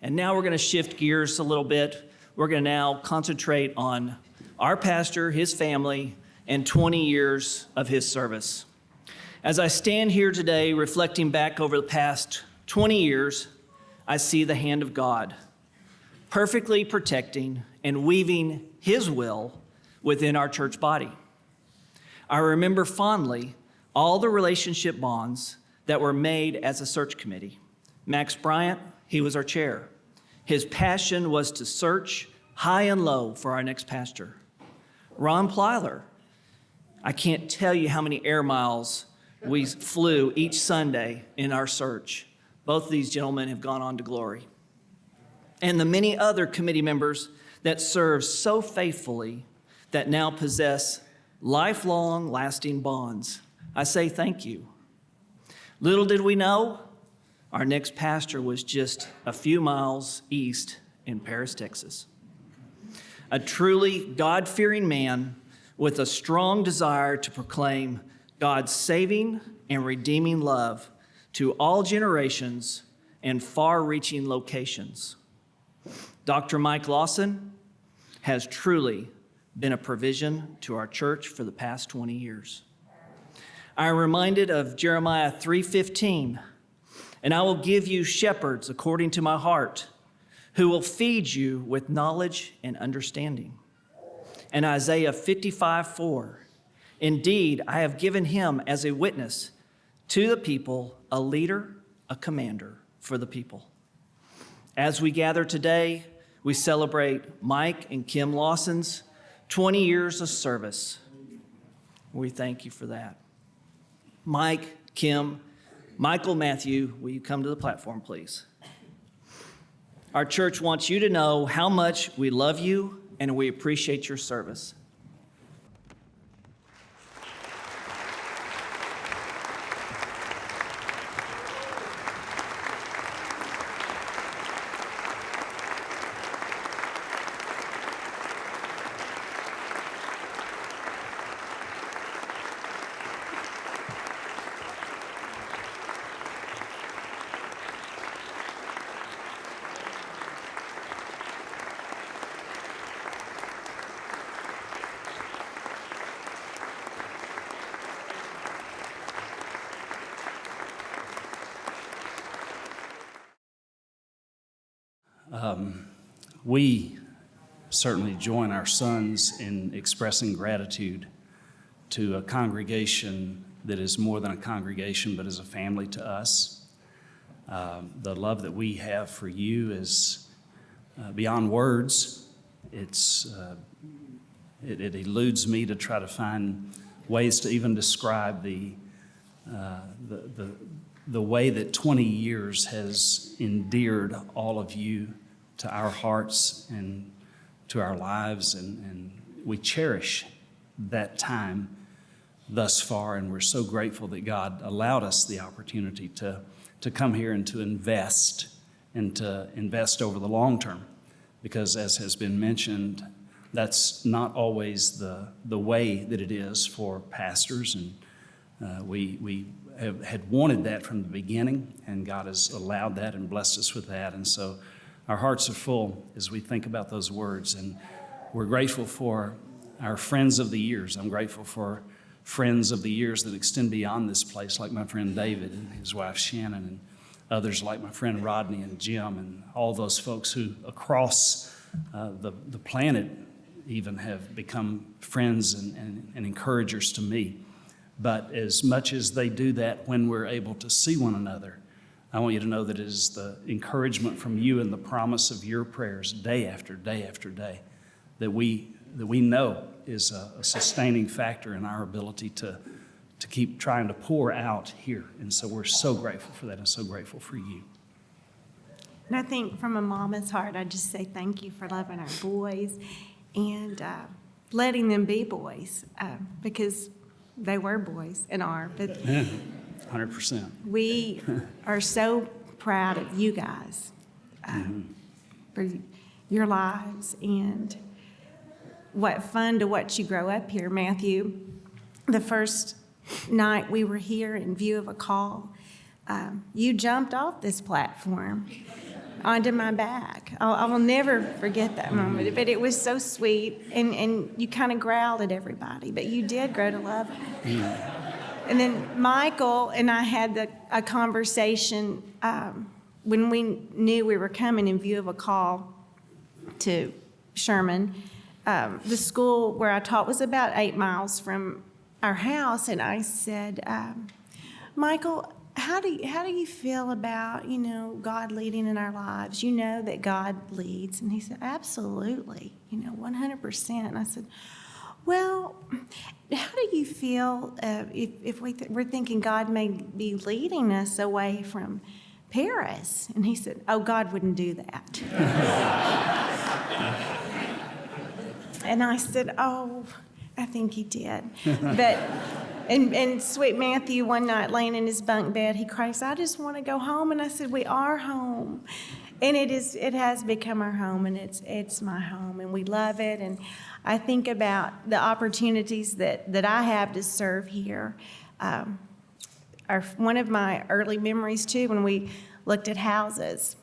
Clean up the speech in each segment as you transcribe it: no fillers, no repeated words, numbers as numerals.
And now we're going to shift gears a little bit. We're going to now concentrate on our pastor, his family, and 20 years of his service. As I stand here today reflecting back over the past 20 years, I see the hand of God perfectly protecting and weaving his will within our church body. I remember fondly all the relationship bonds that were made as a search committee. Max Bryant, he was our chair. His passion was to search high and low for our next pastor. Ron Plyler, I can't tell you how many air miles we flew each Sunday in our search. Both of these gentlemen have gone on to glory. And the many other committee members that serve so faithfully that now possess lifelong lasting bonds. I say thank you. Little did we know, our next pastor was just a few miles east in Paris, Texas. A truly God-fearing man with a strong desire to proclaim God's saving and redeeming love to all generations and far-reaching locations. Dr. Mike Lawson has truly been a provision to our church for the past 20 years. I'm reminded of Jeremiah 3:15, and I will give you shepherds according to my heart, who will feed you with knowledge and understanding. And Isaiah 55:4, indeed, I have given him as a witness to the people, a leader, a commander for the people. As we gather today, we celebrate Mike and Kim Lawson's 20 years of service. We thank you for that. Mike, Kim, Michael, Matthew, will you come to the platform, please? Our church wants you to know how much we love you and we appreciate your service. We certainly join our sons in expressing gratitude to a congregation that is more than a congregation, but is a family to us. The love that we have for you is beyond words. It eludes me to try to find ways to even describe the way that 20 years has endeared all of you to our hearts and to our lives, and we cherish that time thus far, and we're so grateful that God allowed us the opportunity to come here and to invest over the long term, because as has been mentioned, that's not always the way that it is for pastors, and we had wanted that from the beginning, and God has allowed that and blessed us with that. And so our hearts are full as we think about those words, and we're grateful for our friends of the years. I'm grateful for friends of the years that extend beyond this place, like my friend David and his wife Shannon, and others like my friend Rodney and Jim, and all those folks who across the planet even have become friends and encouragers to me. But as much as they do that when we're able to see one another, I want you to know that it is the encouragement from you and the promise of your prayers day after day after day that we know is a sustaining factor in our ability to keep trying to pour out here. And so we're so grateful for that and so grateful for you. And I think from a mama's heart, I just say thank you for loving our boys and letting them be boys, because they were boys and are. But Yeah, 100%. we are so proud of you guys for your lives, and what fun to watch you grow up here, Matthew. The first night we were here in view of a call, you jumped off this platform. onto my back. I will never forget that moment. But it was so sweet, and you kind of growled at everybody, but you did grow to love him. And then Michael and I had a conversation when we knew we were coming in view of a call to Sherman. The school where I taught was about 8 miles from our house, and I said, Michael, how do you feel about, God leading in our lives? You know that God leads. And he said, absolutely, 100%. And I said, well, how do you feel if we're thinking God may be leading us away from Paris? And he said, oh, God wouldn't do that. And I said, oh, I think he did. But, and sweet Matthew, one night laying in his bunk bed, he cries, I just want to go home. And I said, we are home. And it has become our home, and it's my home, and we love it. And I think about the opportunities that I have to serve here. One of my early memories, too, when we looked at houses,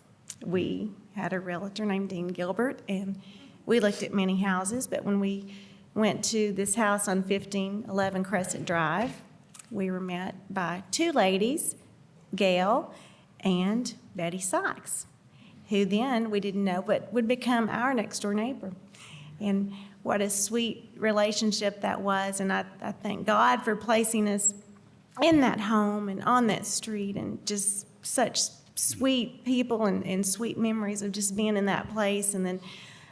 we had a realtor named Dean Gilbert, and we looked at many houses, but when we went to this house on 1511 Crescent Drive, we were met by two ladies, Gail and Betty Sykes, who then we didn't know but would become our next door neighbor. And what a sweet relationship that was. And I thank God for placing us in that home and on that street, and just such sweet people and sweet memories of just being in that place. And then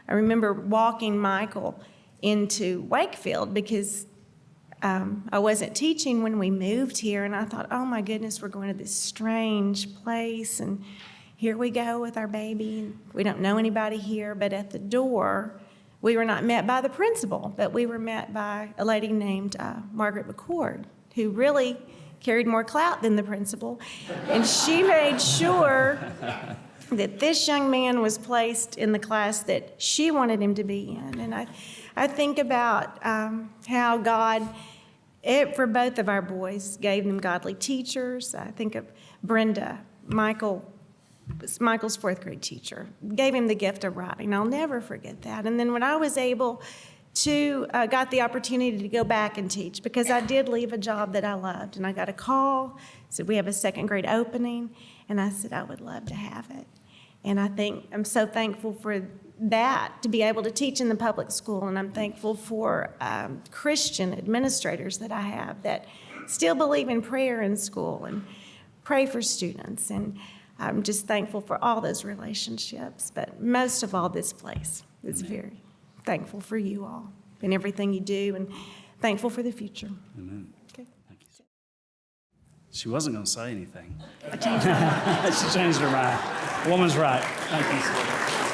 I remember walking Michael into Wakefield because I wasn't teaching when we moved here, and I thought, oh my goodness, we're going to this strange place, and here we go with our baby. We don't know anybody here, but at the door, we were not met by the principal, but we were met by a lady named Margaret McCord, who really carried more clout than the principal, and she made sure that this young man was placed in the class that she wanted him to be in. And I think about how God, for both of our boys, gave them godly teachers. I think of Brenda, Michael's fourth grade teacher, gave him the gift of writing. I'll never forget that. And then when I was able to, got the opportunity to go back and teach, because I did leave a job that I loved, and I got a call, said we have a second grade opening, and I said I would love to have it. And I'm so thankful for that, to be able to teach in the public school, and I'm thankful for Christian administrators that I have that still believe in prayer in school and pray for students. And I'm just thankful for all those relationships, but most of all, this place is very thankful for you all and everything you do, and thankful for the future. Amen. Okay. Thank you. She wasn't going to say anything. I changed my mind. She changed her mind. Woman's right. Thank you.